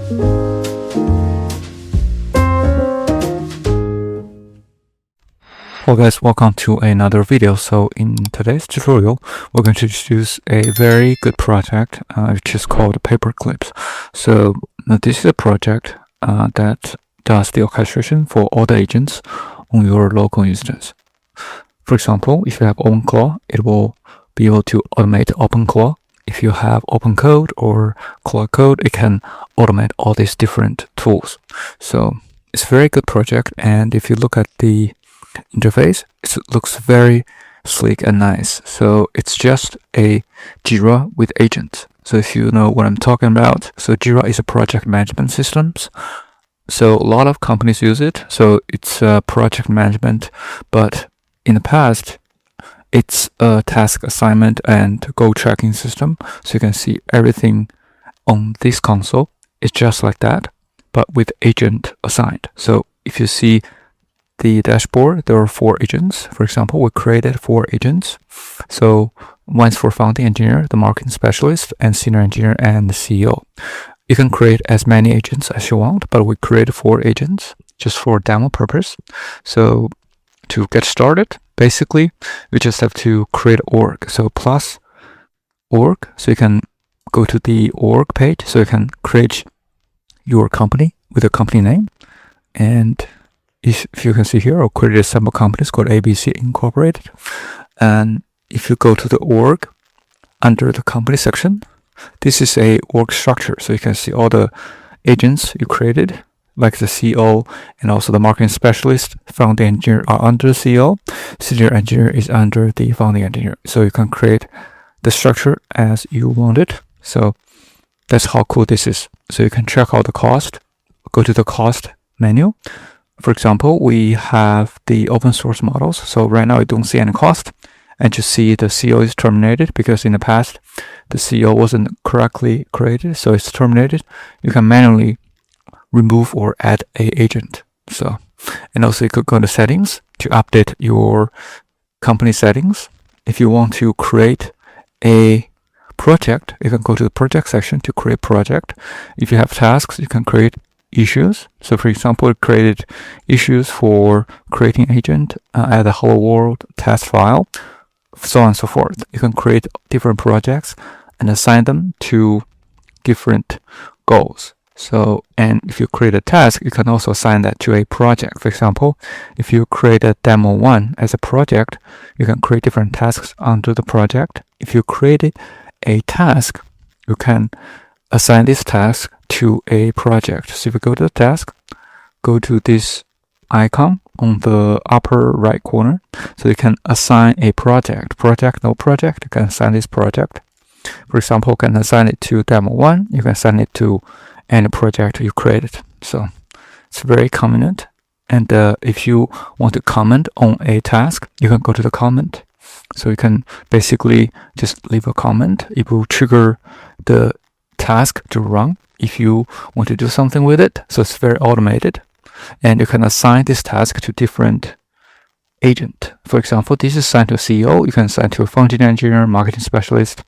Hello guys, welcome to another video. So in today's tutorial, we're going to introduce a very good project which is called PaperClips. So this is a project that does the orchestration for all the agents on your local instance. For example, if you have OpenClaw, it will be able to automate OpenClaw. If you have OpenCode or Claw code, it can automate all these different tools. So it's a very good project, and if you look at the interface, it looks very sleek and nice. So it's just a Jira with agents. So if you know what I'm talking about, so Jira is a project management system. So a lot of companies use it. So it's a project management, but in the past, it's a task assignment and goal tracking system. So you can see everything on this console. It's just like that, but with agent assigned. So if you see the dashboard, there are 4 agents. For example, we created 4 agents. So one's for founding engineer, the marketing specialist, and senior engineer, and the CEO. You can create as many agents as you want, but we created 4 agents just for demo purpose. So to get started, basically, we just have to create org. So plus org, so you can go to the org page, so you can create your company with a company name. And if you can see here, I'll create a sample company. It's called ABC Incorporated. And if you go to the org, under the company section, this is a org structure. So you can see all the agents you created, like the CEO and also the marketing specialist. Founding engineer are under the CEO. Senior engineer is under the founding engineer. So you can create the structure as you want it. So that's how cool this is. So you can check out the cost. Go to the cost menu. For example, we have the open source models. So right now I don't see any cost. And you see the CEO is terminated because in the past the CEO wasn't correctly created. So it's terminated. You can manually remove or add a agent. So, and also you could go to settings to update your company settings. If you want to create a project, you can go to the project section to create project. If you have tasks, you can create issues. So for example, we created issues for creating agent, add a hello world test file, so on and so forth. You can create different projects and assign them to different goals. So, and if you create a task, you can also assign that to a project. For example, if you create a demo 1 as a project, you can create different tasks under the project. If you created a task, you can assign this task to a project. So if you go to the task, go to this icon on the upper right corner. So you can assign a project. Project, no project, you can assign this project. For example, you can assign it to demo 1. You can assign it to any project you created. So it's very convenient. And if you want to comment on a task, you can go to the comment. So you can basically just leave a comment. It will trigger the task to run if you want to do something with it. So it's very automated. And you can assign this task to different agent. For example, this is assigned to CEO. You can assign to a founding engineer, marketing specialist,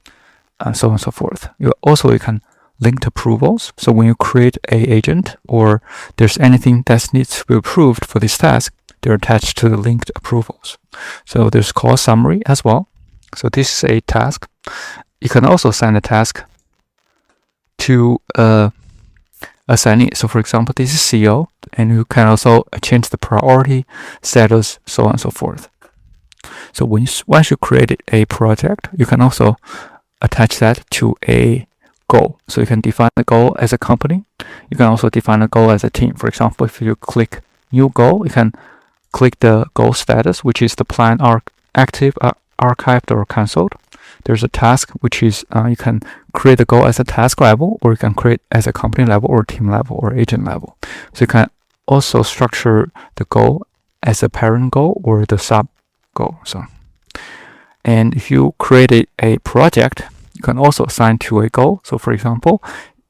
and so on and so forth. You can linked approvals. So when you create a agent or there's anything that needs to be approved for this task, they're attached to the linked approvals. So there's call summary as well. So this is a task. You can also assign the task to assignee. So for example, this is CEO, and you can also change the priority status, so on and so forth. So once you created a project, you can also attach that to a goal. So you can define the goal as a company. You can also define a goal as a team. For example, if you click new goal, you can click the goal status, which is the plan active, archived, or cancelled. There's a task, which is you can create a goal as a task level, or you can create as a company level, or team level, or agent level. So you can also structure the goal as a parent goal or the sub goal. And if you created a project, you can also assign to a goal. So for example,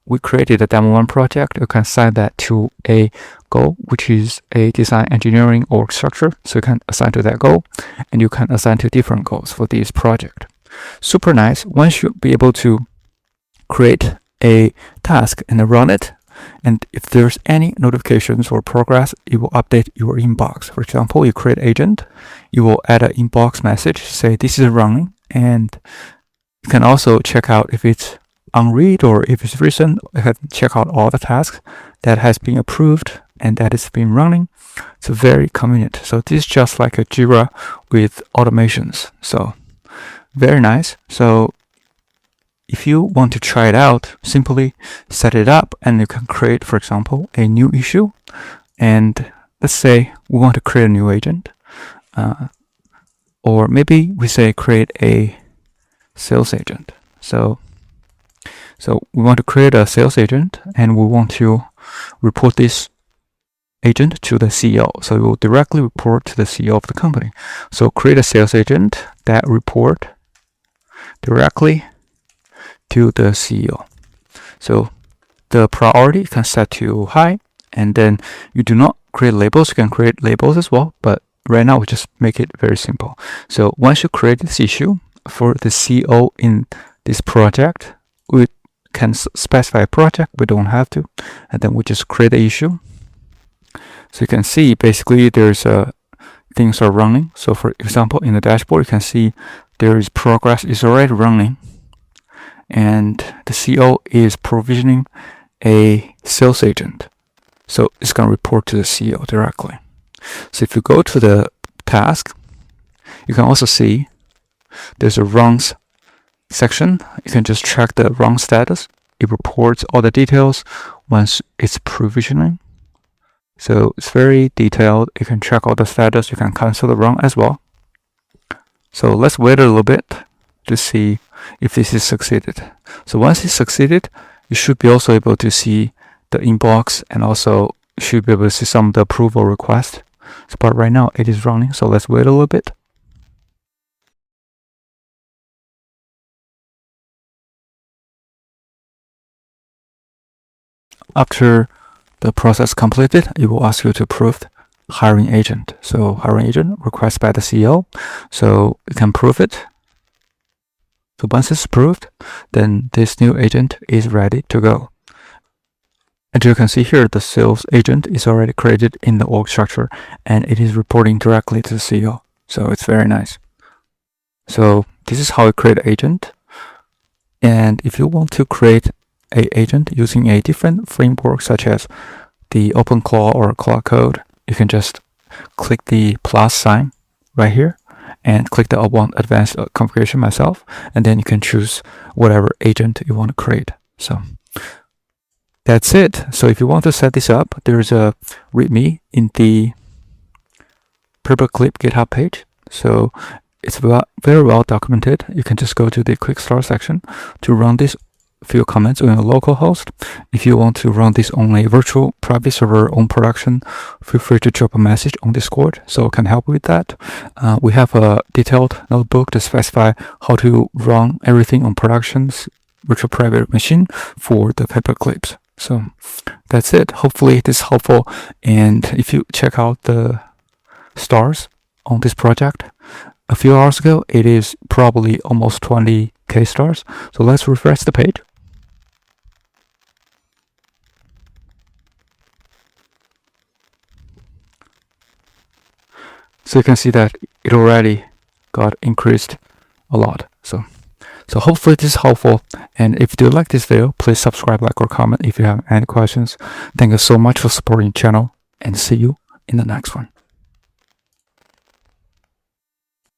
we created a demo 1 project. You can assign that to a goal, which is a design engineering org structure. So you can assign to that goal, and you can assign to different goals for this project. Super nice. Once you be able to create a task and run it, And if there's any notifications or progress, it will update your inbox. For example, you create agent, you will add an inbox message, say this is running, and you can also check out if it's on read or if it's recent. You can check out all the tasks that has been approved and that is been running. It's very convenient. So this is just like a Jira with automations. So very nice. So if you want to try it out, simply set it up and you can create, for example, a new issue. And let's say we want to create a new agent. Or maybe we say create a sales agent. So we want to create a sales agent and we want to report this agent to the CEO. So it will directly report to the CEO of the company. So create a sales agent that report directly to the CEO. So the priority you can set to high, and then you do not create labels. You can create labels as well, but right now we just make it very simple. So once you create this issue for the CEO in this project, we can specify a project. We don't have to, and then we just create the issue. So you can see basically there's things are running. So for example, in the dashboard, you can see there is progress is already running, and the CEO is provisioning a sales agent. So it's going to report to the CEO directly. So if you go to the task, you can also see there's a runs section. You can just check the run status. It reports all the details once it's provisioning. So it's very detailed. You can check all the status. You can cancel the run as well. So let's wait a little bit to see if this is succeeded. So once it's succeeded, you should be also able to see the inbox, and also you should be able to see some of the approval requests. So, but right now it is running. So let's wait a little bit. After the process completed, it will ask you to approve hiring agent. So hiring agent requested by the CEO. So you can prove it. So once it's approved, then this new agent is ready to go. And you can see here, the sales agent is already created in the org structure and it is reporting directly to the CEO. So it's very nice. So this is how you create an agent. And if you want to create an agent using a different framework, such as the OpenClaw or ClawCode, you can just click the plus sign right here and click the want advanced configuration myself, and then you can choose whatever agent you want to create. So that's it. So if you want to set this up, there's a README in the PaperClip GitHub page. So it's very well documented. You can just go to the quick start section to run this few comments on a local host. If you want to run this on a virtual private server on production, feel free to drop a message on Discord, so I can help with that. We have a detailed notebook to specify how to run everything on production's virtual private machine for the paperclips. So that's it. Hopefully this is helpful. And if you check out the stars on this project, a few hours ago, it is probably almost 20k stars. So let's refresh the page. So you can see that it already got increased a lot. So hopefully this is helpful. And if you do like this video, please subscribe, like, or comment if you have any questions. Thank you so much for supporting the channel, and see you in the next one.